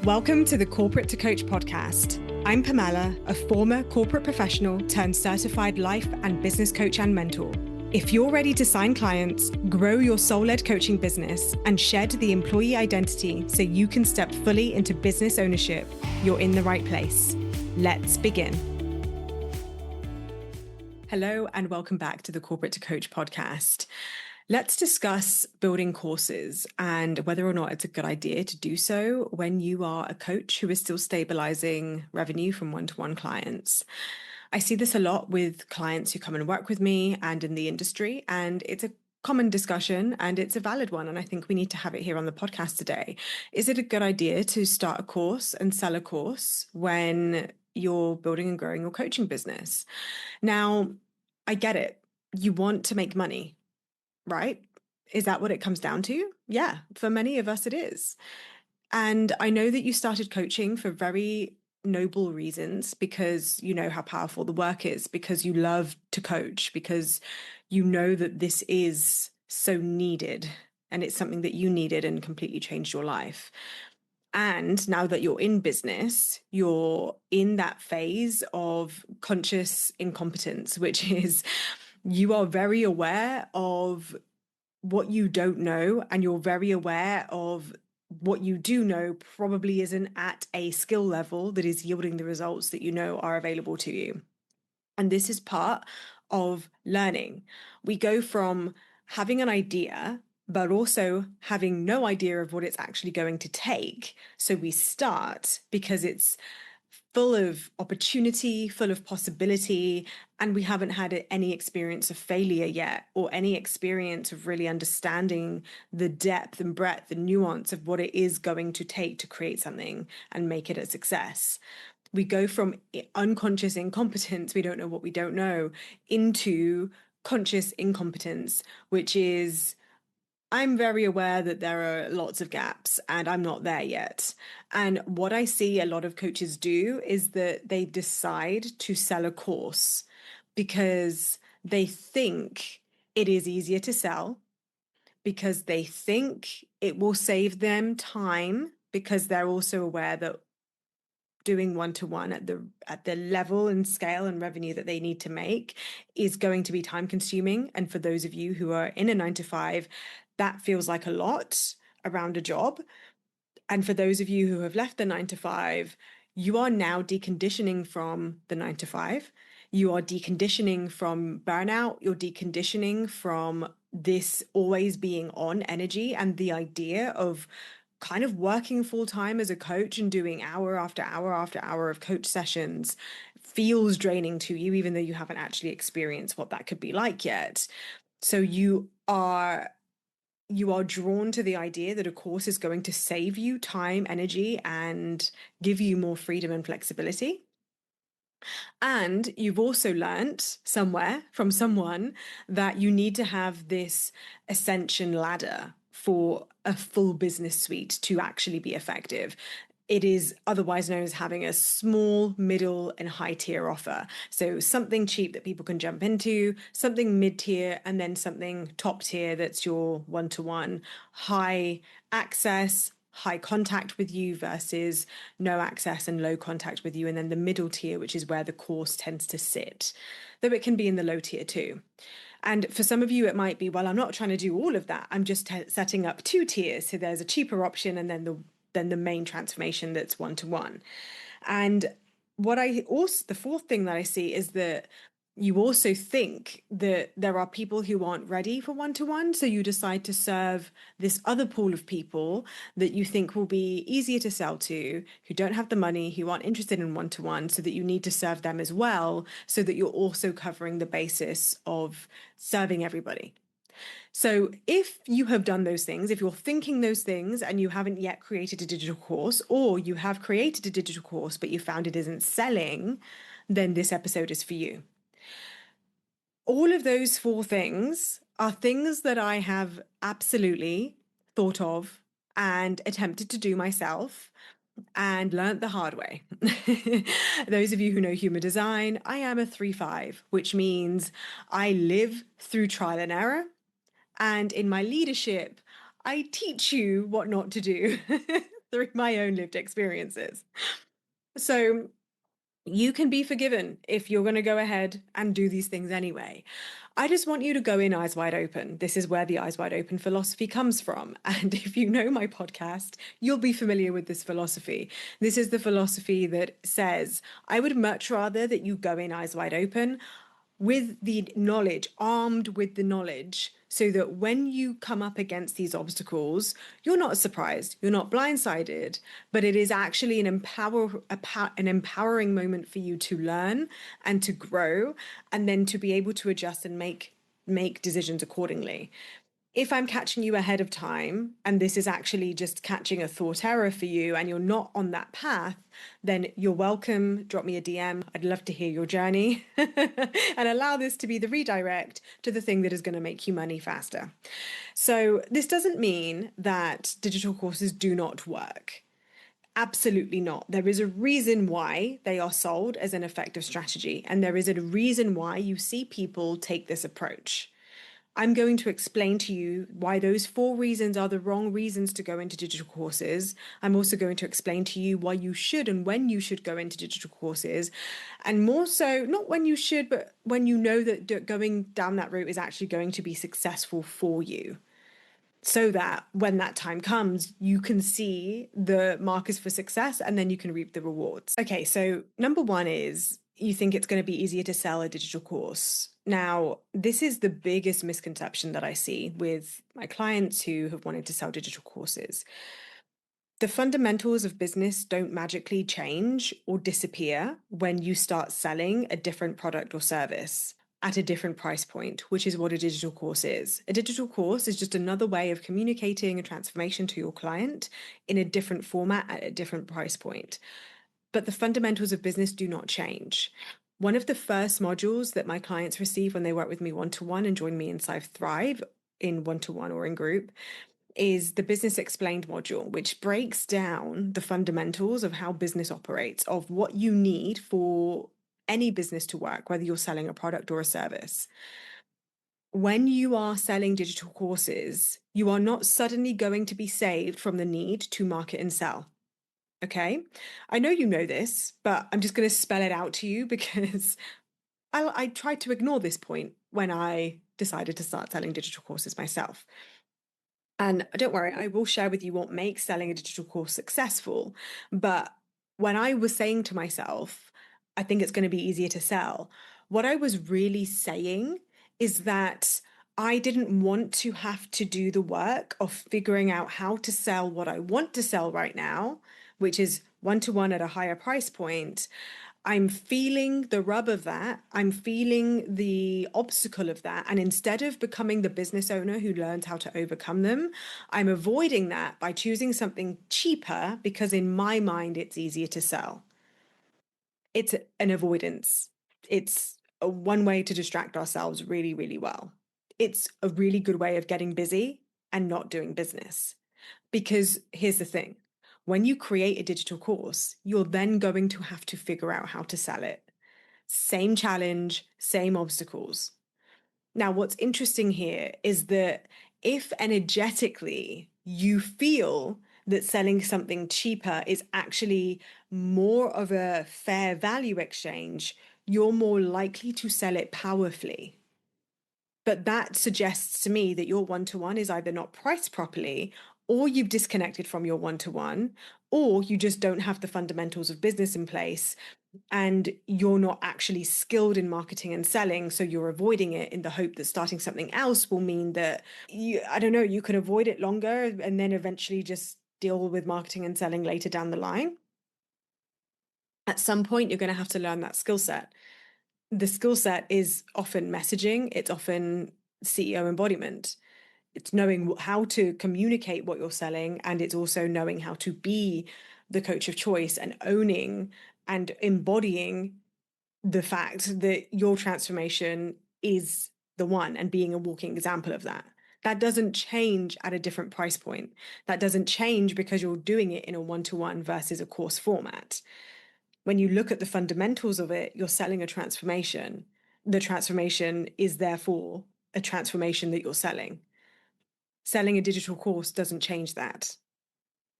Welcome to the Corporate to Coach podcast. I'm Pamela, a former corporate professional turned certified life and business coach and mentor. If you're ready to sign clients, grow your soul-led coaching business, and shed the employee identity so you can step fully into business ownership, you're in the right place. Let's begin. Hello, and welcome back to the Corporate to Coach podcast. Let's discuss building courses and whether or not it's a good idea to do so when you are a coach who is still stabilizing revenue from one-to-one clients. I see this a lot with clients who come and work with me and in the industry, and it's a common discussion and it's a valid one. And I think we need to have it here on the podcast today. Is it a good idea to start a course and sell a course when you're building and growing your coaching business? Now, I get it. You want to make money. Right? Is that what it comes down to? Yeah, for many of us it is. And I know that you started coaching for very noble reasons, because you know how powerful the work is, because you love to coach, because you know that this is so needed and it's something that you needed and completely changed your life. And now that you're in business, you're in that phase of conscious incompetence, which is you are very aware of what you don't know, and you're very aware of what you do know probably isn't at a skill level that is yielding the results that you know are available to you. And this is part of learning. We go from having an idea, but also having no idea of what it's actually going to take. So we start because it's full of opportunity, full of possibility, and we haven't had any experience of failure yet, or any experience of really understanding the depth and breadth and nuance of what it is going to take to create something and make it a success. We go from unconscious incompetence, we don't know what we don't know, into conscious incompetence, which is I'm very aware that there are lots of gaps and I'm not there yet. And what I see a lot of coaches do is that they decide to sell a course because they think it is easier to sell, because they think it will save them time, because they're also aware that doing one-to-one at the level and scale and revenue that they need to make is going to be time consuming. And for those of you who are in a 9-to-5, that feels like a lot around a job. And for those of you who have left the 9-to-5, you are now deconditioning from the 9-to-5. You are deconditioning from burnout. You're deconditioning from this always being on energy and the idea of kind of working full time as a coach and doing hour after hour after hour of coach sessions feels draining to you, even though you haven't actually experienced what that could be like yet. So you are drawn to the idea that a course is going to save you time, energy, and give you more freedom and flexibility. And you've also learnt somewhere from someone that you need to have this ascension ladder for a full business suite to actually be effective. It is otherwise known as having a small, middle, and high tier offer. So something cheap that people can jump into, something mid tier, and then something top tier that's your one-to-one, high access, high contact with you versus no access and low contact with you. And then the middle tier, which is where the course tends to sit, though it can be in the low tier too. And for some of you, it might be, well, I'm not trying to do all of that. I'm just setting up 2 tiers. So there's a cheaper option and then the main transformation that's one-to-one. And the fourth thing that I see is that you also think that there are people who aren't ready for one-to-one. So you decide to serve this other pool of people that you think will be easier to sell to, who don't have the money, who aren't interested in one-to-one, so that you need to serve them as well, so that you're also covering the basis of serving everybody. So if you have done those things, if you're thinking those things and you haven't yet created a digital course, or you have created a digital course but you found it isn't selling, then this episode is for you. All of those 4 things are things that I have absolutely thought of and attempted to do myself and learnt the hard way. Those of you who know human design, I am a 3-5, which means I live through trial and error. And in my leadership, I teach you what not to do. through my own lived experiences. So you can be forgiven if you're going to go ahead and do these things anyway. I just want you to go in eyes wide open. This is where the eyes wide open philosophy comes from. And if you know my podcast, you'll be familiar with this philosophy. This is the philosophy that says, I would much rather that you go in eyes wide open with the knowledge, armed with the knowledge, so that when you come up against these obstacles, you're not surprised, you're not blindsided, but it is actually an empowering moment for you to learn and to grow, and then to be able to adjust and make decisions accordingly. If I'm catching you ahead of time and this is actually just catching a thought error for you and you're not on that path, then you're welcome. Drop me a DM. I'd love to hear your journey and allow this to be the redirect to the thing that is going to make you money faster. So, this doesn't mean that digital courses do not work. Absolutely not. There is a reason why they are sold as an effective strategy, and there is a reason why you see people take this approach. I'm going to explain to you why those 4 reasons are the wrong reasons to go into digital courses. I'm also going to explain to you why you should and when you should go into digital courses. And more so, not when you should, but when you know that going down that route is actually going to be successful for you. So that when that time comes, you can see the markers for success and then you can reap the rewards. Okay, so number 1 is you think it's going to be easier to sell a digital course. Now, this is the biggest misconception that I see with my clients who have wanted to sell digital courses. The fundamentals of business don't magically change or disappear when you start selling a different product or service at a different price point, which is what a digital course is. A digital course is just another way of communicating a transformation to your client in a different format at a different price point. But the fundamentals of business do not change. One of the first modules that my clients receive when they work with me one-to-one and join me inside Thrive in one-to-one or in group is the Business Explained module, which breaks down the fundamentals of how business operates, of what you need for any business to work, whether you're selling a product or a service. When you are selling digital courses, you are not suddenly going to be saved from the need to market and sell. Okay. I know you know this, but I'm just going to spell it out to you because I tried to ignore this point when I decided to start selling digital courses myself. And don't worry, I will share with you what makes selling a digital course successful. But when I was saying to myself, I think it's going to be easier to sell, what I was really saying is that I didn't want to have to do the work of figuring out how to sell what I want to sell right now, which is one-to-one at a higher price point. I'm feeling the rub of that. I'm feeling the obstacle of that. And instead of becoming the business owner who learns how to overcome them, I'm avoiding that by choosing something cheaper because in my mind, it's easier to sell. It's an avoidance. It's a one way to distract ourselves really, really well. It's a really good way of getting busy and not doing business. Because here's the thing, when you create a digital course, you're then going to have to figure out how to sell it. Same challenge, same obstacles. Now, what's interesting here is that if energetically you feel that selling something cheaper is actually more of a fair value exchange, you're more likely to sell it powerfully. But that suggests to me that your one-to-one is either not priced properly, or you've disconnected from your one-to-one, or you just don't have the fundamentals of business in place and you're not actually skilled in marketing and selling. So you're avoiding it in the hope that starting something else will mean that I don't know, you can avoid it longer and then eventually just deal with marketing and selling later down the line. At some point, you're going to have to learn that skill set. The skill set is often messaging, it's often CEO embodiment. It's knowing how to communicate what you're selling, and it's also knowing how to be the coach of choice and owning and embodying the fact that your transformation is the one and being a walking example of that. That doesn't change at a different price point. That doesn't change because you're doing it in a one-to-one versus a course format. When you look at the fundamentals of it, you're selling a transformation. The transformation is therefore a transformation that you're selling. Selling a digital course doesn't change that.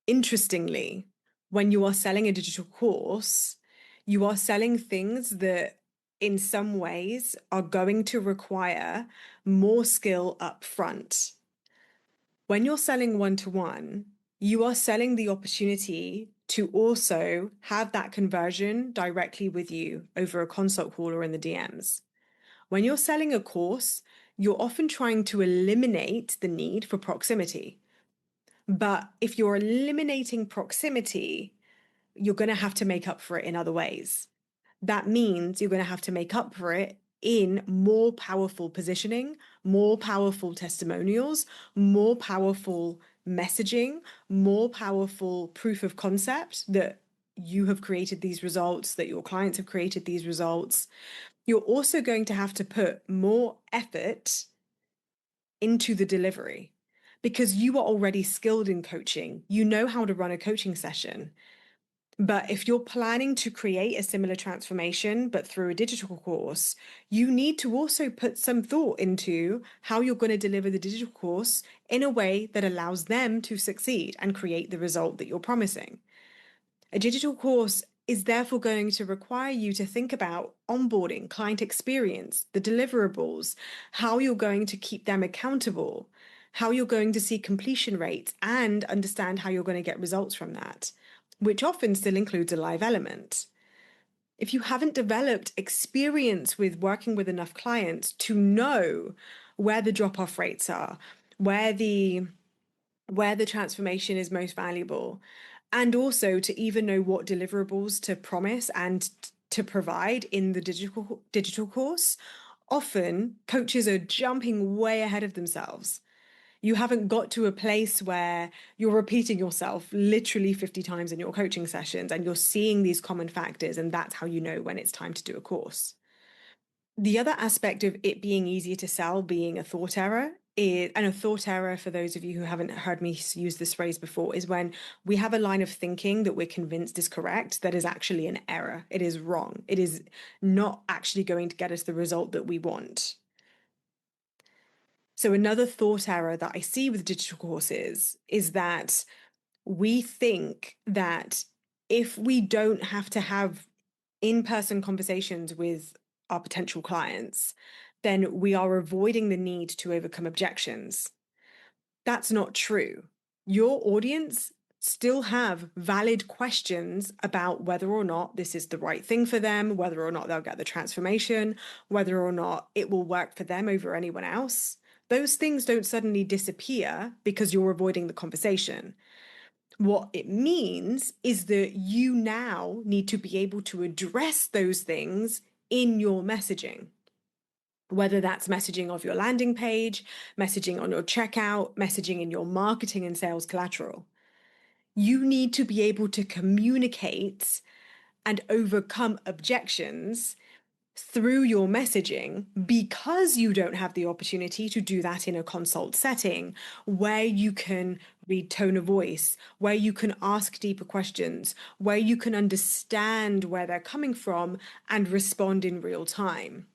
Interestingly, when you are selling a digital course, you are selling things that in some ways are going to require more skill up front. When you're selling one-to-one, you are selling the opportunity to also have that conversion directly with you over a consult call or in the DMs. When you're selling a course, you're often trying to eliminate the need for proximity. But if you're eliminating proximity, you're going to have to make up for it in other ways. That means you're going to have to make up for it in more powerful positioning, more powerful testimonials, more powerful messaging, more powerful proof of concept that you have created these results, that your clients have created these results. You're also going to have to put more effort into the delivery because you are already skilled in coaching. You know how to run a coaching session. But if you're planning to create a similar transformation, but through a digital course, you need to also put some thought into how you're going to deliver the digital course in a way that allows them to succeed and create the result that you're promising. A digital course is therefore going to require you to think about onboarding, client experience, the deliverables, how you're going to keep them accountable, how you're going to see completion rates, and understand how you're going to get results from that, which often still includes a live element. If you haven't developed experience with working with enough clients to know where the drop-off rates are, where the transformation is most valuable, and also to even know what deliverables to promise and to provide in the digital course, often coaches are jumping way ahead of themselves. You haven't got to a place where you're repeating yourself literally 50 times in your coaching sessions and you're seeing these common factors, and that's how you know when it's time to do a course. The other aspect of it being easier to sell being a thought error is, and a thought error, for those of you who haven't heard me use this phrase before, is when we have a line of thinking that we're convinced is correct that is actually an error. It is wrong. It is not actually going to get us the result that we want. So another thought error that I see with digital courses is that we think that if we don't have to have in-person conversations with our potential clients, then we are avoiding the need to overcome objections. That's not true. Your audience still have valid questions about whether or not this is the right thing for them, whether or not they'll get the transformation, whether or not it will work for them over anyone else. Those things don't suddenly disappear because you're avoiding the conversation. What it means is that you now need to be able to address those things in your messaging, whether that's messaging of your landing page, messaging on your checkout, messaging in your marketing and sales collateral. You need to be able to communicate and overcome objections through your messaging because you don't have the opportunity to do that in a consult setting where you can read tone of voice, where you can ask deeper questions, where you can understand where they're coming from and respond in real time.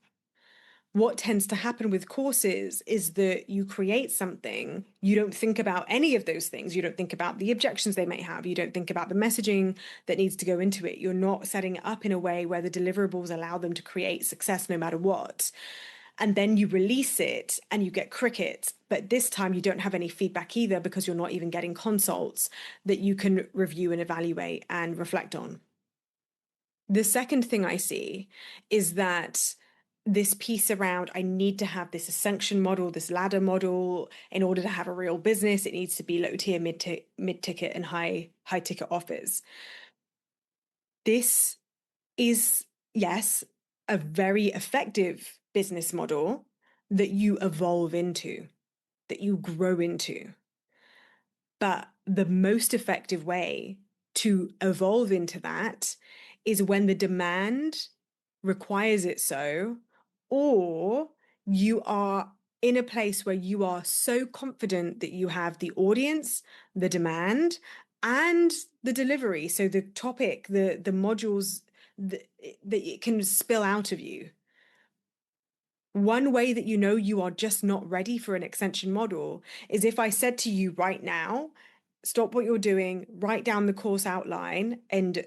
What tends to happen with courses is that you create something, you don't think about any of those things. You don't think about the objections they may have. You don't think about the messaging that needs to go into it. You're not setting it up in a way where the deliverables allow them to create success no matter what. And then you release it and you get crickets. But this time you don't have any feedback either because you're not even getting consults that you can review and evaluate and reflect on. The second thing I see is that this piece around I need to have this ascension model, this ladder model in order to have a real business. It needs to be low tier, mid ticket, and high ticket offers. This is, yes, a very effective business model that you evolve into, that you grow into. But the most effective way to evolve into that is when the demand requires it so, or you are in a place where you are so confident that you have the audience, the demand, and the delivery. So the topic, the modules that it can spill out of you. One way that you know you are just not ready for an extension model is if I said to you right now, stop what you're doing, write down the course outline and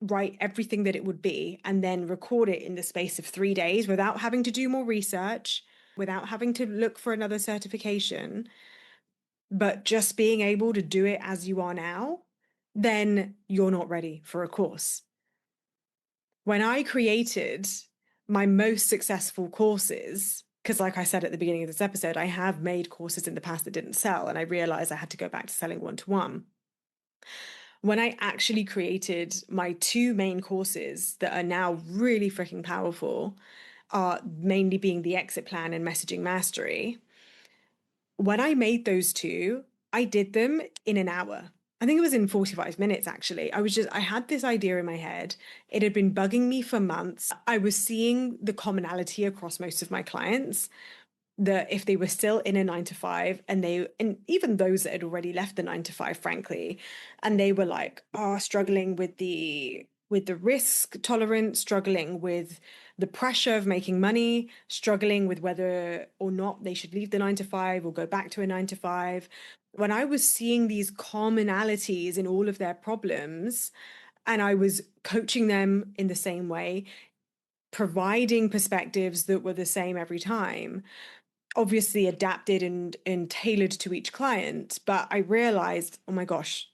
write everything that it would be, and then record it in the space of 3 days without having to do more research, without having to look for another certification, but just being able to do it as you are now, then you're not ready for a course. When I created my most successful courses, because like I said at the beginning of this episode, I have made courses in the past that didn't sell, and I realized I had to go back to selling one-to-one. When I actually created my two main courses that are now really freaking powerful, mainly being the exit plan and messaging mastery, when I made those two, I did them in an hour. I think it was in 45 minutes, actually. I had this idea in my head. It had been bugging me for months. I was seeing the commonality across most of my clients, that if they were still in a 9 to 5, and even those that had already left the 9 to 5, frankly, and they were like, oh, struggling with the risk tolerance, struggling with the pressure of making money, struggling with whether or not they should leave the 9 to 5 or go back to a 9 to 5. When I was seeing these commonalities in all of their problems, and I was coaching them in the same way, providing perspectives that were the same every time, obviously adapted and tailored to each client, but I realized, oh my gosh,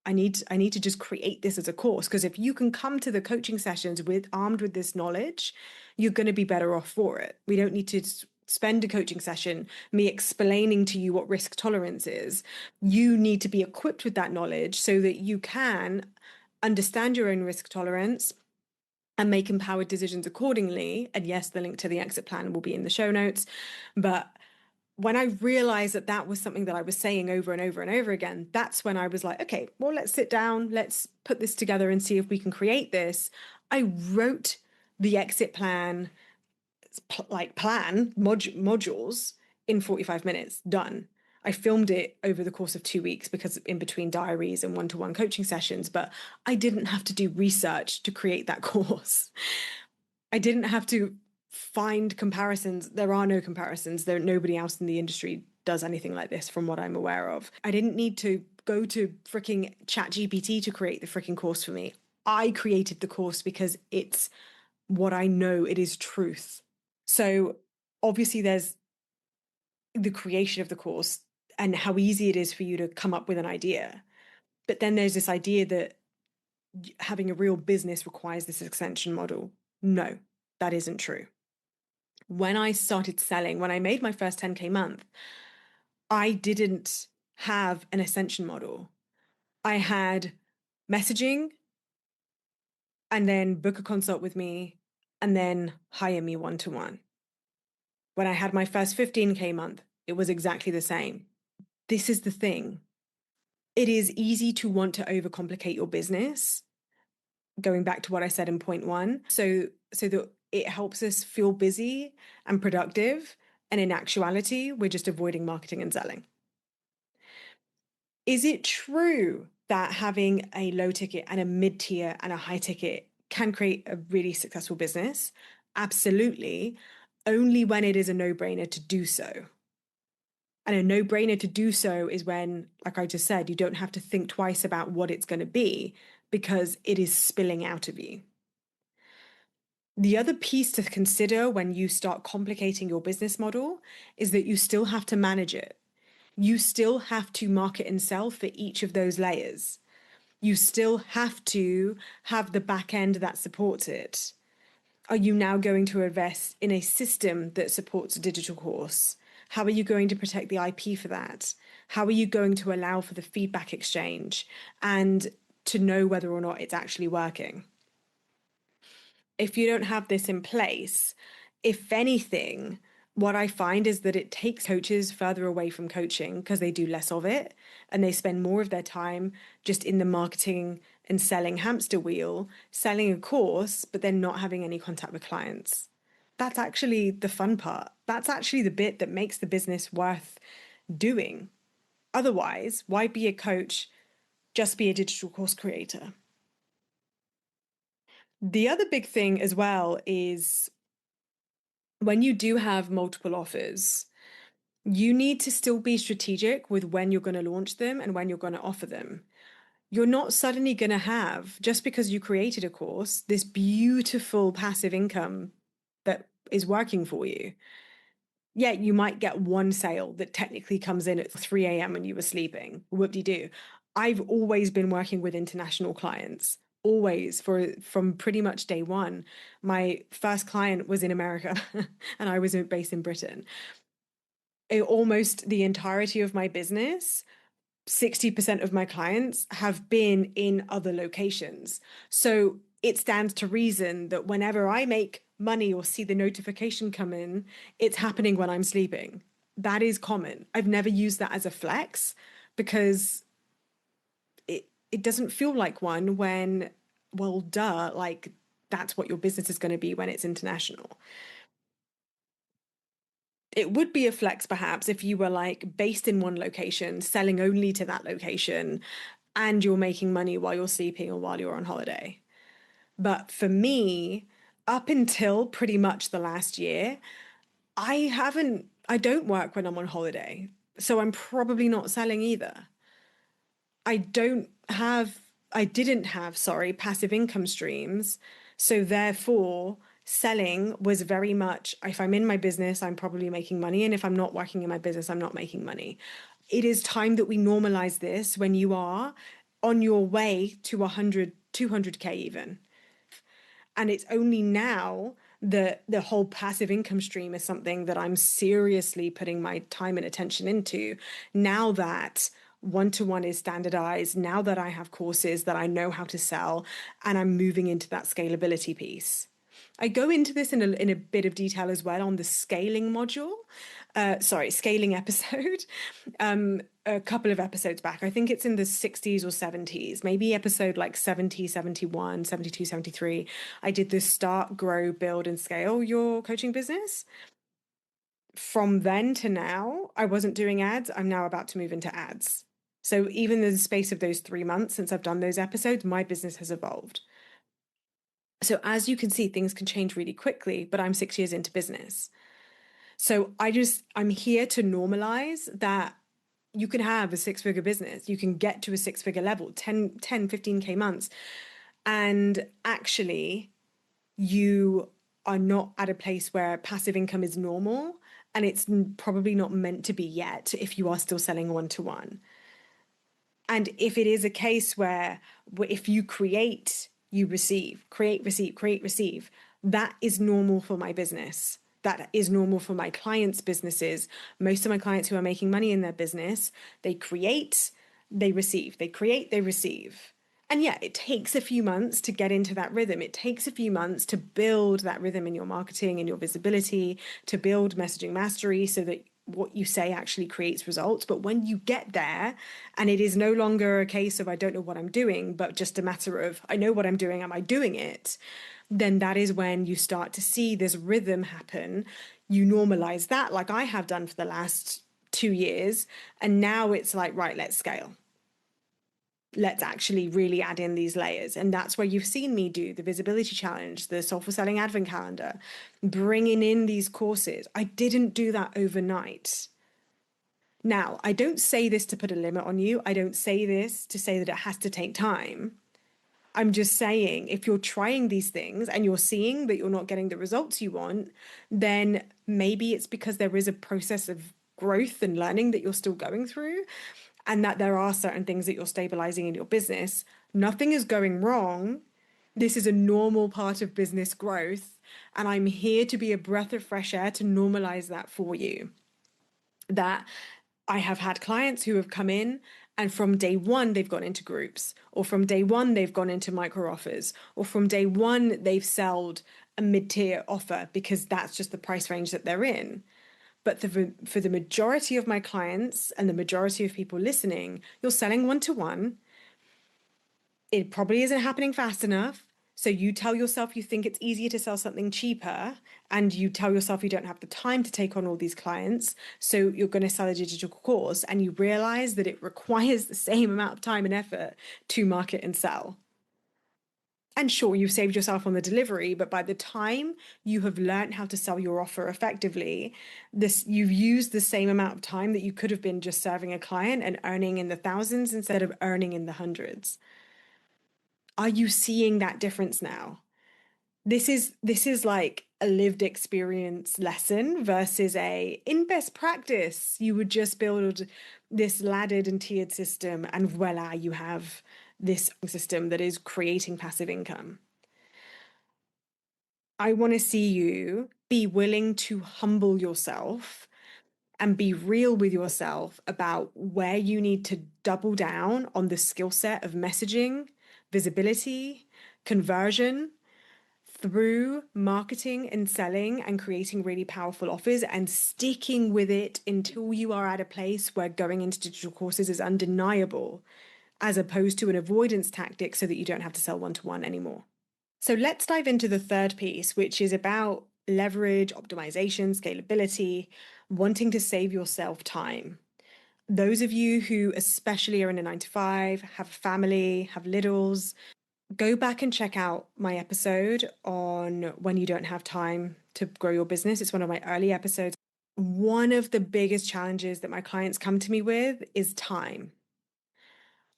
I need to just create this as a course, because if you can come to the coaching sessions with armed with this knowledge, you're going to be better off for it. We don't need to spend a coaching session me explaining to you what risk tolerance is. You need to be equipped with that knowledge so that you can understand your own risk tolerance and make empowered decisions accordingly. And yes, the link to the exit plan will be in the show notes. But when I realized that that was something that I was saying over and over and over again, that's when I was like, okay, well, let's sit down, let's put this together and see if we can create this. I wrote the exit plan, modules in 45 minutes, done. I filmed it over the course of 2 weeks because in between diaries and one-to-one coaching sessions, but I didn't have to do research to create that course. I didn't have to find comparisons. There are no comparisons. Nobody else in the industry does anything like this from what I'm aware of. I didn't need to go to freaking ChatGPT to create the freaking course for me. I created the course because it's what I know, it is truth. So obviously there's the creation of the course and how easy it is for you to come up with an idea. But then there's this idea that having a real business requires this extension model. No, that isn't true. When I started selling, when I made my first 10K month, I didn't have an ascension model. I had messaging and then book a consult with me and then hire me one-to-one. When I had my first 15K month, it was exactly the same. This is the thing. It is easy to want to overcomplicate your business, going back to what I said in point one, so that it helps us feel busy and productive, and in actuality, we're just avoiding marketing and selling. Is it true that having a low ticket and a mid tier and a high ticket can create a really successful business? Absolutely, only when it is a no-brainer to do so. And a no-brainer to do so is when, like I just said, you don't have to think twice about what it's going to be because it is spilling out of you. The other piece to consider when you start complicating your business model is that you still have to manage it. You still have to market and sell for each of those layers. You still have to have the back end that supports it. Are you now going to invest in a system that supports a digital course? How are you going to protect the IP for that? How are you going to allow for the feedback exchange and to know whether or not it's actually working? If you don't have this in place, if anything, what I find is that it takes coaches further away from coaching because they do less of it and they spend more of their time just in the marketing and selling hamster wheel, selling a course, but then not having any contact with clients. That's actually the fun part. That's actually the bit that makes the business worth doing. Otherwise, why be a coach? Just be a digital course creator. The other big thing as well is when you do have multiple offers, You need to still be strategic with when you're going to launch them and when you're going to offer them. You're not suddenly going to have, just because you created a course, this beautiful passive income that is working for you. Yeah, you might get one sale that technically comes in at 3 a.m. when you were sleeping. Whoop-de-doo. I've always been working with international clients, always from pretty much day one. My first client was in America and I was based in Britain. Almost the entirety of my business, 60% of my clients have been in other locations. So it stands to reason that whenever I make money or see the notification come in, it's happening when I'm sleeping. That is common. I've never used that as a flex because it doesn't feel like one when, well, duh, like that's what your business is going to be when it's international. It would be a flex perhaps if you were like based in one location, selling only to that location, and you're making money while you're sleeping or while you're on holiday. But for me, up until pretty much the last year, I don't work when I'm on holiday. So I'm probably not selling either. I don't have, I didn't have, sorry, passive income streams. So therefore, selling was very much, if I'm in my business, I'm probably making money. And if I'm not working in my business, I'm not making money. It is time that we normalize this when you are on your way to 100, 200K even. And it's only now that the whole passive income stream is something that I'm seriously putting my time and attention into. Now that one-to-one is standardized, now that I have courses that I know how to sell, and I'm moving into that scalability piece. I go into this in a bit of detail as well on the scaling module. Scaling episode. A couple of episodes back. I think it's in the 60s or 70s, maybe episode like 70, 71, 72, 73. I did this start, grow, build, and scale your coaching business. From then to now, I wasn't doing ads. I'm now about to move into ads. So even in the space of those 3 months since I've done those episodes, my business has evolved. So as you can see, things can change really quickly, but I'm 6 years into business. So I'm here to normalize that you can have a six-figure business. You can get to a six-figure level, 15K months. And actually, you are not at a place where passive income is normal. And it's probably not meant to be yet if you are still selling one-to-one. And if it is a case where if you create, you receive, create, receive, create, receive, that is normal for my business. That is normal for my clients' businesses. Most of my clients who are making money in their business, they create, they receive, they create, they receive. And yeah, it takes a few months to get into that rhythm. It takes a few months to build that rhythm in your marketing and your visibility, to build messaging mastery so that what you say actually creates results. But when you get there, and it is no longer a case of I don't know what I'm doing, but just a matter of I know what I'm doing, am I doing it? Then that is when you start to see this rhythm happen. You normalize that, like I have done for the last 2 years. And now it's like, right, let's scale. Let's actually really add in these layers. And that's where you've seen me do the visibility challenge, the soulful selling advent calendar, bringing in these courses. I didn't do that overnight. Now, I don't say this to put a limit on you. I don't say this to say that it has to take time. I'm just saying if you're trying these things and you're seeing that you're not getting the results you want, then maybe it's because there is a process of growth and learning that you're still going through, and that there are certain things that you're stabilizing in your business. Nothing is going wrong. This is a normal part of business growth. And I'm here to be a breath of fresh air to normalize that for you. That I have had clients who have come in and from day one, they've gone into groups, or from day one, they've gone into micro offers, or from day one, they've sold a mid-tier offer because that's just the price range that they're in. But for the majority of my clients and the majority of people listening, you're selling one-to-one. It probably isn't happening fast enough. So you tell yourself you think it's easier to sell something cheaper, and you tell yourself you don't have the time to take on all these clients. So you're going to sell a digital course, and you realize that it requires the same amount of time and effort to market and sell. And sure, you've saved yourself on the delivery, but by the time you have learned how to sell your offer effectively, you've used the same amount of time that you could have been just serving a client and earning in the thousands instead of earning in the hundreds. Are you seeing that difference now? This is like a lived experience lesson versus a in best practice. You would just build this laddered and tiered system, and voila, you have this system that is creating passive income. I want to see you be willing to humble yourself and be real with yourself about where you need to double down on the skill set of messaging, visibility, conversion through marketing and selling and creating really powerful offers and sticking with it until you are at a place where going into digital courses is undeniable, as opposed to an avoidance tactic so that you don't have to sell one-to-one anymore. So let's dive into the third piece, which is about leverage, optimization, scalability, wanting to save yourself time. Those of you who especially are in a 9 to 5, have a family, have littles, go back and check out my episode on when you don't have time to grow your business. It's one of my early episodes. One of the biggest challenges that my clients come to me with is time.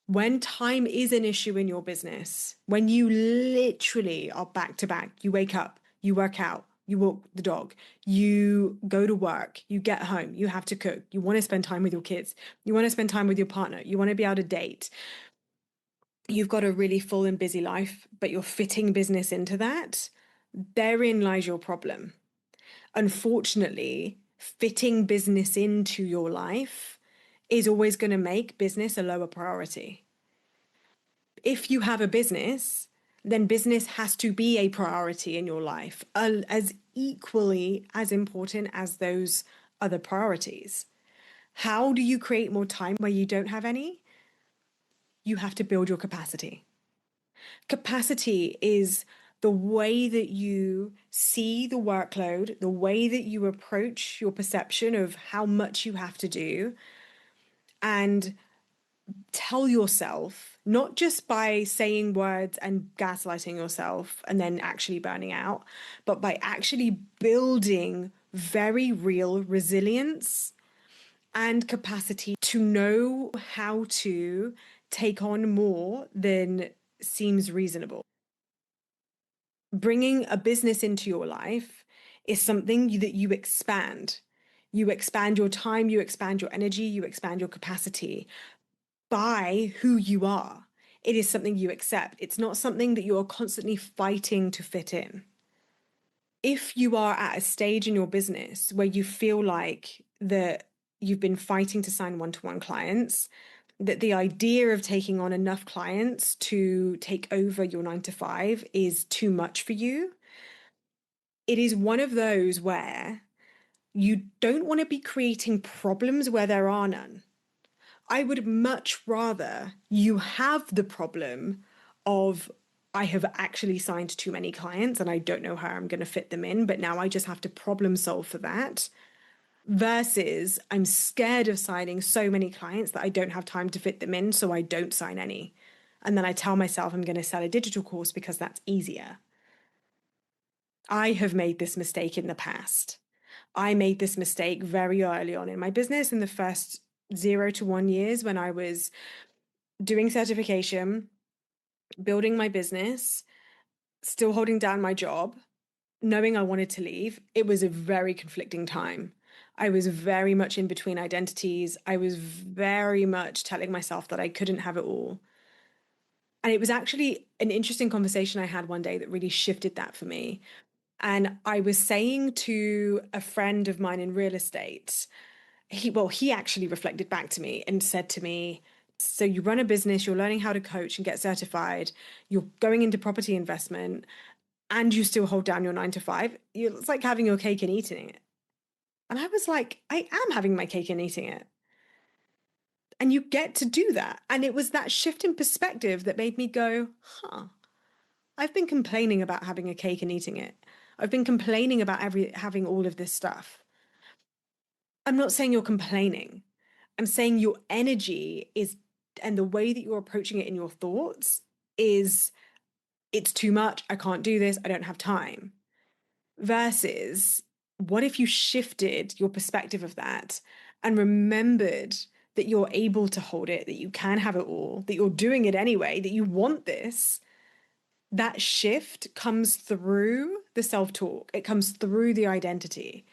When time is an issue in your business, when you literally are back to back, you wake up, you work out, you walk the dog, you go to work, you get home, you have to cook, you want to spend time with your kids, you want to spend time with your partner, you want to be able to date. You've got a really full and busy life, but you're fitting business into that. Therein lies your problem. Unfortunately, fitting business into your life is always going to make business a lower priority. If you have a business, then business has to be a priority in your life, as equally as important as those other priorities. How do you create more time where you don't have any? You have to build your capacity. Capacity is the way that you see the workload, the way that you approach your perception of how much you have to do, and tell yourself, not just by saying words and gaslighting yourself and then actually burning out, but by actually building very real resilience and capacity to know how to take on more than seems reasonable. Bringing a business into your life is something that you expand. You expand your time, you expand your energy, you expand your capacity by who you are. It is something you accept. It's not something that you're constantly fighting to fit in. If you are at a stage in your business where you feel like that you've been fighting to sign one-to-one clients, that the idea of taking on enough clients to take over your 9 to 5 is too much for you, it is one of those where you don't want to be creating problems where there are none. I would much rather you have the problem of, I have actually signed too many clients and I don't know how I'm going to fit them in, but now I just have to problem solve for that. Versus, I'm scared of signing so many clients that I don't have time to fit them in, so I don't sign any. And then I tell myself I'm going to sell a digital course because that's easier. I have made this mistake in the past. I made this mistake very early on in my business in the first 0 to 1 years when I was doing certification, building my business, still holding down my job, knowing I wanted to leave. It was a very conflicting time. I was very much in between identities. I was very much telling myself that I couldn't have it all. And it was actually an interesting conversation I had one day that really shifted that for me. And I was saying to a friend of mine in real estate, he actually reflected back to me and said to me, so you run a business, you're learning how to coach and get certified, you're going into property investment, and you still hold down your 9 to 5. It's like having your cake and eating it. And I was like, I am having my cake and eating it. And you get to do that. And it was that shift in perspective that made me go, I've been complaining about having a cake and eating it. I've been complaining about having all of this stuff. I'm not saying you're complaining. I'm saying your energy is, and the way that you're approaching it in your thoughts is it's too much, I can't do this, I don't have time. Versus, what if you shifted your perspective of that and remembered that you're able to hold it, that you can have it all, that you're doing it anyway, that you want this? That shift comes through the self talk, it comes through the identity.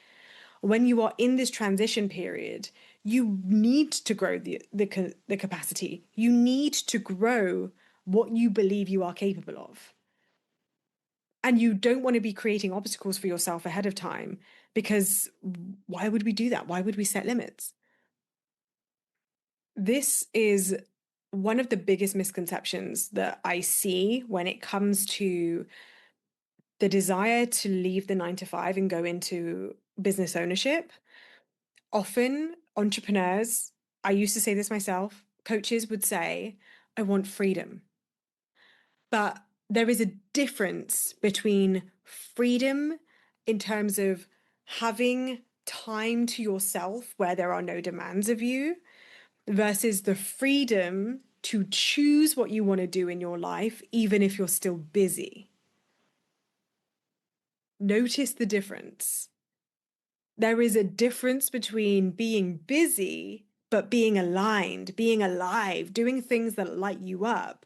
When you are in this transition period, you need to grow the capacity. You need to grow what you believe you are capable of. And you don't want to be creating obstacles for yourself ahead of time, because why would we do that? Why would we set limits? This is one of the biggest misconceptions that I see when it comes to the desire to leave the 9 to 5 and go into business ownership. Often, entrepreneurs, I used to say this myself, coaches would say, I want freedom. But there is a difference between freedom in terms of having time to yourself where there are no demands of you versus the freedom to choose what you want to do in your life, even if you're still busy. Notice the difference. There is a difference between being busy, but being aligned, being alive, doing things that light you up,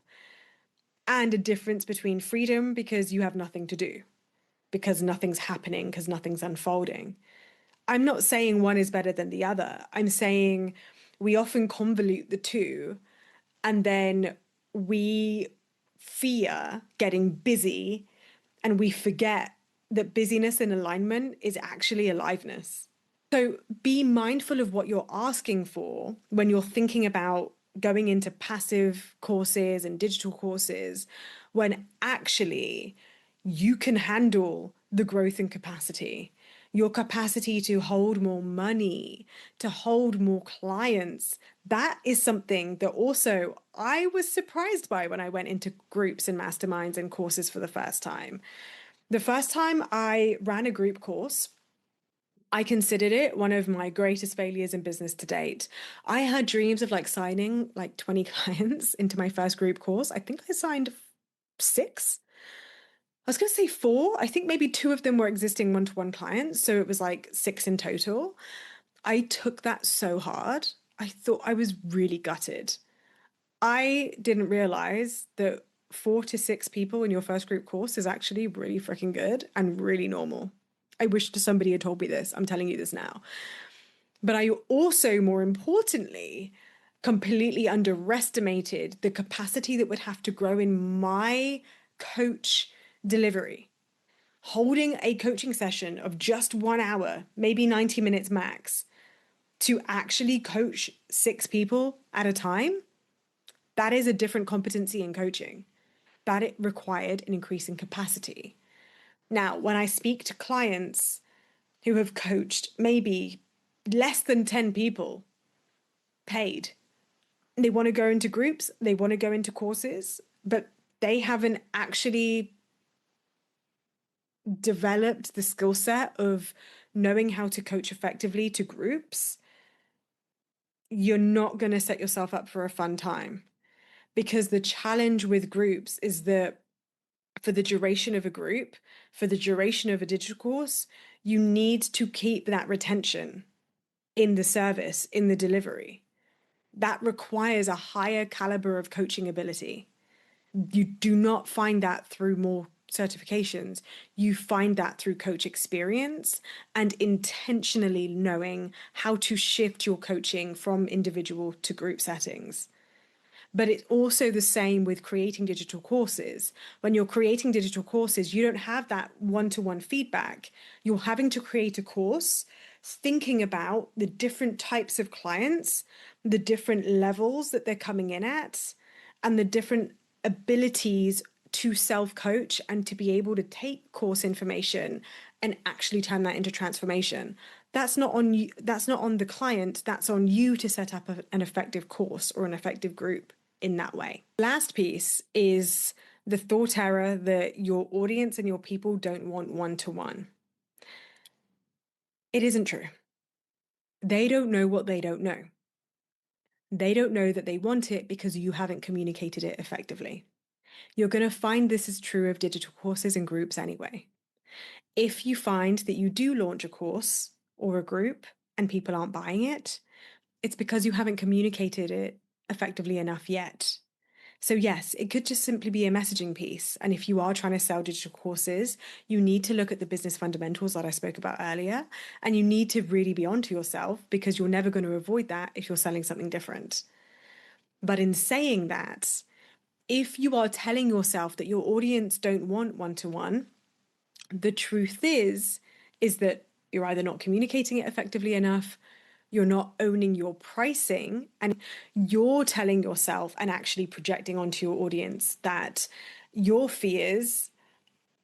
and a difference between freedom because you have nothing to do, because nothing's happening, because nothing's unfolding. I'm not saying one is better than the other. I'm saying we often convolute the two, and then we fear getting busy and we forget that busyness and alignment is actually aliveness. So be mindful of what you're asking for when you're thinking about going into passive courses and digital courses, when actually you can handle the growth and capacity, your capacity to hold more money, to hold more clients. That is something that also I was surprised by when I went into groups and masterminds and courses for the first time. The first time I ran a group course, I considered it one of my greatest failures in business to date. I had dreams of like signing like 20 clients into my first group course. I think I signed 6. I was going to say 4. I think maybe 2 of them were existing one-to-one clients. So it was like 6 in total. I took that so hard. I thought I was really gutted. I didn't realize that 4 to 6 people in your first group course is actually really freaking good and really normal. I wish somebody had told me this. I'm telling you this now. But I also, more importantly, completely underestimated the capacity that would have to grow in my coach delivery. Holding a coaching session of just 1 hour, maybe 90 minutes max, to actually coach 6 people at a time, that is a different competency in coaching. That it required an increase in capacity. Now, when I speak to clients who have coached maybe less than 10 people paid, they want to go into groups, they want to go into courses, but they haven't actually developed the skill set of knowing how to coach effectively to groups, you're not going to set yourself up for a fun time. Because the challenge with groups is that for the duration of a group, for the duration of a digital course, you need to keep that retention in the service, in the delivery. That requires a higher caliber of coaching ability. You do not find that through more certifications. You find that through coach experience and intentionally knowing how to shift your coaching from individual to group settings. But it's also the same with creating digital courses. When you're creating digital courses, you don't have that one-to-one feedback. You're having to create a course thinking about the different types of clients, the different levels that they're coming in at, and the different abilities to self-coach and to be able to take course information and actually turn that into transformation. That's not on you, that's not on the client, that's on you to set up an effective course or an effective group in that way. Last piece is the thought error that your audience and your people don't want one-to-one. It isn't true. They don't know what they don't know. They don't know that they want it because you haven't communicated it effectively. You're going to find this is true of digital courses and groups anyway. If you find that you do launch a course or a group and people aren't buying it, it's because you haven't communicated it effectively enough yet. So, yes, it could just simply be a messaging piece. And if you are trying to sell digital courses, you need to look at the business fundamentals that I spoke about earlier. And you need to really be onto yourself because you're never going to avoid that if you're selling something different. But in saying that, if you are telling yourself that your audience don't want one-to-one, the truth is that you're either not communicating it effectively enough, you're not owning your pricing, and you're telling yourself and actually projecting onto your audience that your fears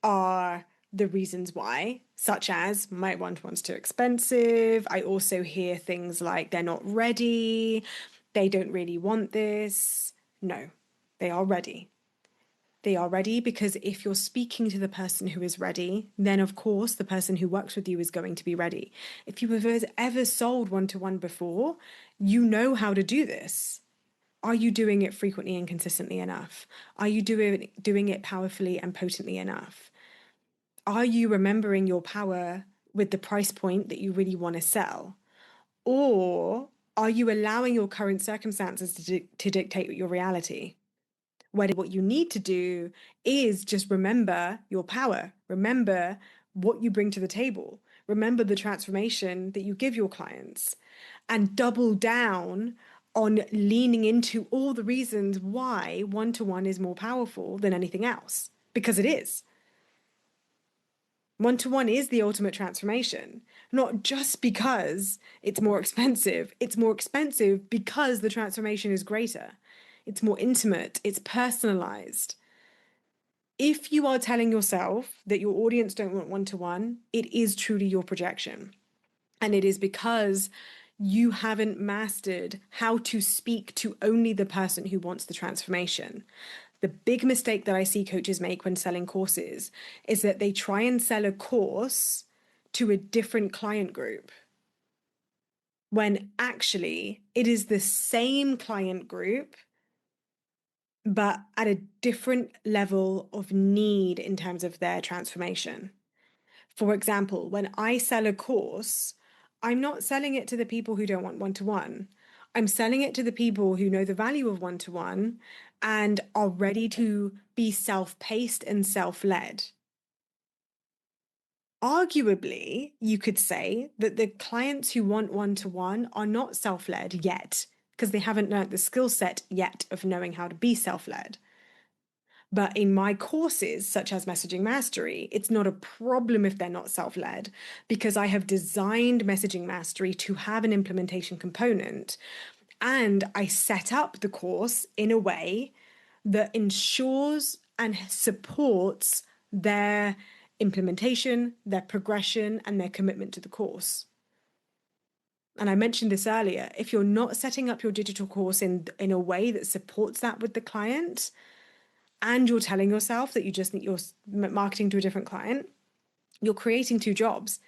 are the reasons why, such as my one-to-one's too expensive. I also hear things like they're not ready, they don't really want this. No, they are ready. They are ready because if you're speaking to the person who is ready, then of course the person who works with you is going to be ready. If you have ever sold one-to-one before, you know how to do this. Are you doing it frequently and consistently enough? Are you doing it powerfully and potently enough? Are you remembering your power with the price point that you really want to sell? Or are you allowing your current circumstances to dictate your reality? What you need to do is just remember your power. Remember what you bring to the table. Remember the transformation that you give your clients and double down on leaning into all the reasons why one-to-one is more powerful than anything else, because it is. One-to-one is the ultimate transformation, not just because it's more expensive. It's more expensive because the transformation is greater. It's more intimate. It's personalized. If you are telling yourself that your audience don't want one-to-one, it is truly your projection. And it is because you haven't mastered how to speak to only the person who wants the transformation. The big mistake that I see coaches make when selling courses is that they try and sell a course to a different client group, when actually it is the same client group, but at a different level of need in terms of their transformation. For example, when I sell a course, I'm not selling it to the people who don't want one-to-one. I'm selling it to the people who know the value of one-to-one and are ready to be self-paced and self-led. Arguably, you could say that the clients who want one-to-one are not self-led yet because they haven't learned the skill set yet of knowing how to be self-led. But in my courses, such as Messaging Mastery, it's not a problem if they're not self-led because I have designed Messaging Mastery to have an implementation component. And I set up the course in a way that ensures and supports their implementation, their progression, and their commitment to the course. And I mentioned this earlier, if you're not setting up your digital course in a way that supports that with the client, and you're telling yourself that you just need you're marketing to a different client, you're creating two jobs.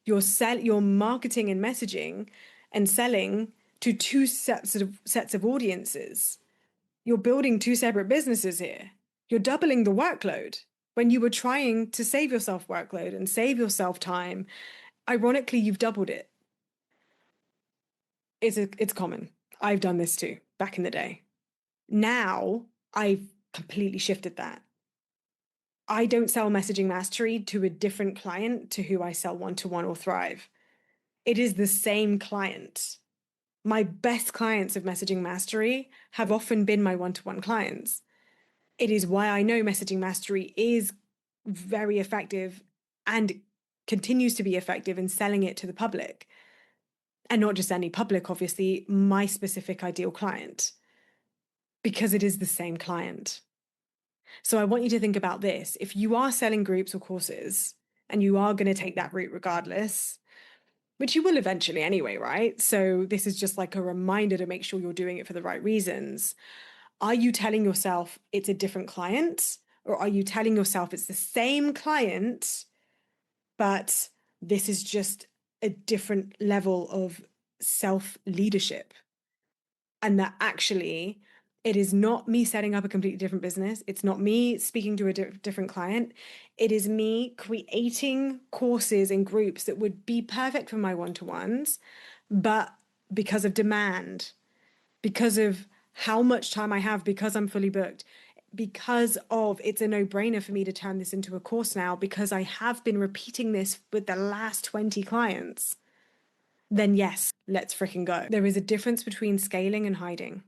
You're marketing and messaging and selling to two sets of audiences. You're building two separate businesses here. You're doubling the workload when you were trying to save yourself workload and save yourself time. Ironically, you've doubled it. It's common. I've done this too back in the day. Now I've completely shifted that. I don't sell Messaging Mastery to a different client to who I sell one-to-one or Thrive. It is the same client. My best clients of Messaging Mastery have often been my one-to-one clients. It is why I know Messaging Mastery is very effective and continues to be effective in selling it to the public. And not just any public, obviously, my specific ideal client, because it is the same client. So I want you to think about this. If you are selling groups or courses and you are going to take that route regardless, which you will eventually anyway, right? So this is just like a reminder to make sure you're doing it for the right reasons. Are you telling yourself it's a different client, or are you telling yourself it's the same client, but this is just a different level of self-leadership? And that actually It is not me setting up a completely different business. It's not me speaking to a different client. It is me creating courses and groups that would be perfect for my one-to-ones, but because of demand, because of how much time I have, because I'm fully booked, because of it's a no-brainer for me to turn this into a course now, because I have been repeating this with the last 20 clients, then yes, let's freaking go. There is a difference between scaling and hiding.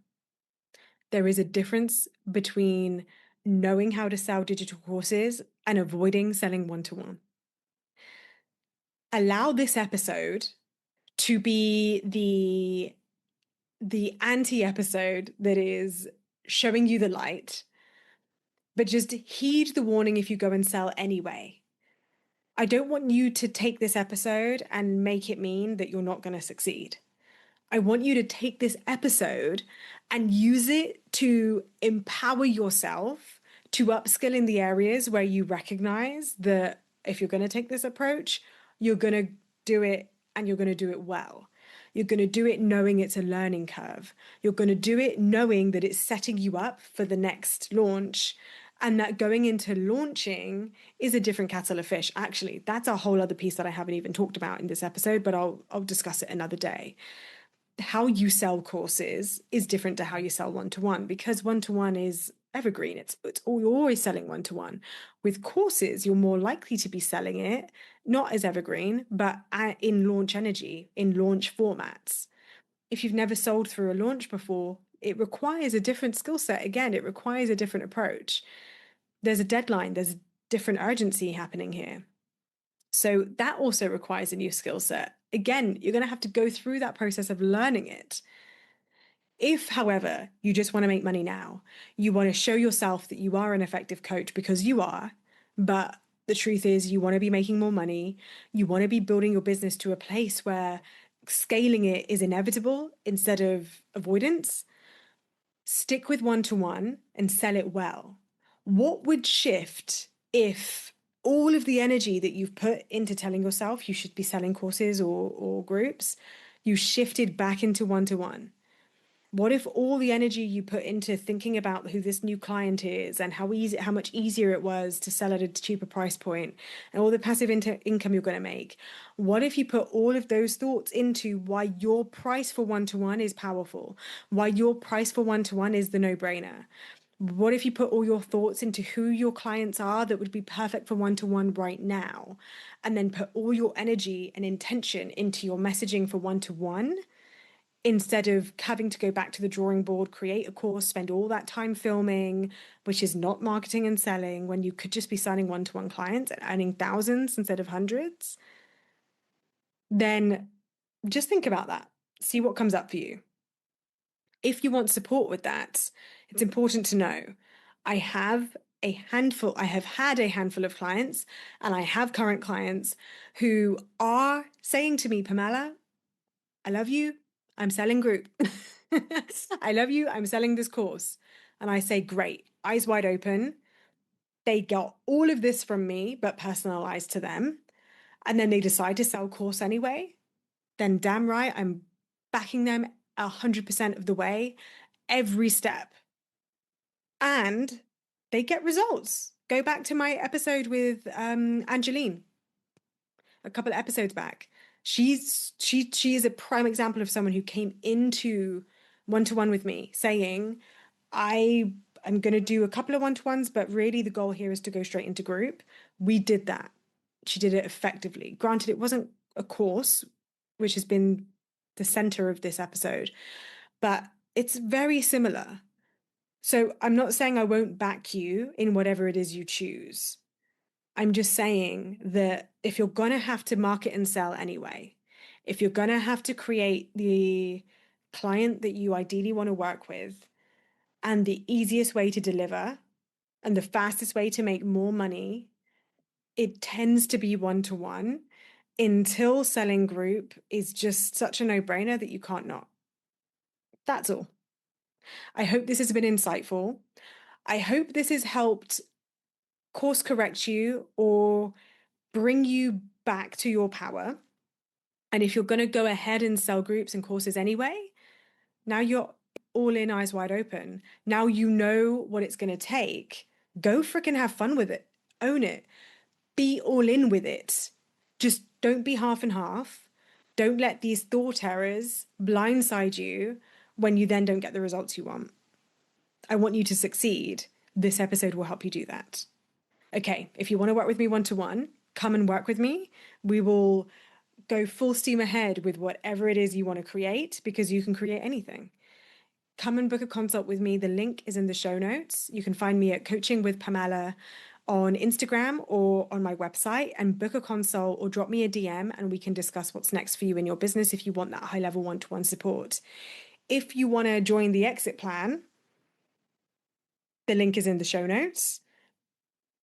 There is a difference between knowing how to sell digital courses and avoiding selling one-to-one. Allow this episode to be the anti-episode that is showing you the light, but just heed the warning if you go and sell anyway. I don't want you to take this episode and make it mean that you're not going to succeed. I want you to take this episode and use it to empower yourself to upskill in the areas where you recognize that if you're going to take this approach, you're going to do it and you're going to do it well. You're going to do it knowing it's a learning curve. You're going to do it knowing that it's setting you up for the next launch, and that going into launching is a different kettle of fish. Actually, that's a whole other piece that I haven't even talked about in this episode, but I'll discuss it another day. How you sell courses is different to how you sell one-to-one, because one-to-one is evergreen. It's all, you're always selling one-to-one. With courses, you're more likely to be selling it not as evergreen, but in launch energy, in launch formats. If you've never sold through a launch before, it requires a different skill set. Again, it requires a different approach. There's a deadline, there's a different urgency happening here. So that also requires a new skill set. Again, you're going to have to go through that process of learning it. If, however, you just want to make money now, you want to show yourself that you are an effective coach, because you are, but the truth is you want to be making more money, you want to be building your business to a place where scaling it is inevitable instead of avoidance, stick with one-to-one and sell it well. What would shift if all of the energy that you've put into telling yourself you should be selling courses or groups, you shifted back into one-to-one? What if all the energy you put into thinking about who this new client is and how much easier it was to sell at a cheaper price point and all the passive income you're going to make? What if you put all of those thoughts into why your price for one-to-one is powerful, why your price for one-to-one is the no-brainer? What if you put all your thoughts into who your clients are that would be perfect for one-to-one right now, and then put all your energy and intention into your messaging for one-to-one? Instead of having to go back to the drawing board, create a course, spend all that time filming, which is not marketing and selling, when you could just be signing one-to-one clients and earning thousands instead of hundreds, then just think about that. See what comes up for you. If you want support with that, it's important to know I have had a handful of clients, and I have current clients who are saying to me, Pamela, I love you, I'm selling group. I love you, I'm selling this course. And I say, great, eyes wide open. They got all of this from me, but personalized to them. And then they decide to sell course anyway. Then damn right, I'm backing them 100% of the way, every step. And they get results. Go back to my episode with Angeline a couple of episodes back. She is a prime example of someone who came into one-to-one with me saying, I am going to do a couple of one-to-ones, but really the goal here is to go straight into group. We did that. She did it effectively. Granted, it wasn't a course, which has been the center of this episode, but it's very similar. So I'm not saying I won't back you in whatever it is you choose. I'm just saying that if you're going to have to market and sell anyway, if you're going to have to create the client that you ideally want to work with, and the easiest way to deliver and the fastest way to make more money, it tends to be one-to-one, until selling group is just such a no-brainer that you can't not. That's all. I hope this has been insightful. I hope this has helped course correct you or bring you back to your power. And if you're going to go ahead and sell groups and courses anyway, now you're all in, eyes wide open. Now you know what it's going to take. Go freaking have fun with it. Own it. Be all in with it. Just don't be half and half. Don't let these thought errors blindside you when you then don't get the results you want. I want you to succeed. This episode will help you do that. Okay, if you want to work with me one-to-one, come and work with me. We will go full steam ahead with whatever it is you want to create, because you can create anything. Come and book a consult with me. The link is in the show notes. You can find me at Coaching with Pamela on Instagram or on my website, and book a consult or drop me a DM and we can discuss what's next for you in your business if you want that high level one-to-one support. If you want to join the exit plan, the link is in the show notes.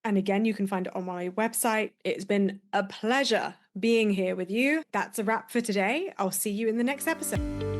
And again, you can find it on my website. It's been a pleasure being here with you. That's a wrap for today. I'll see you in the next episode.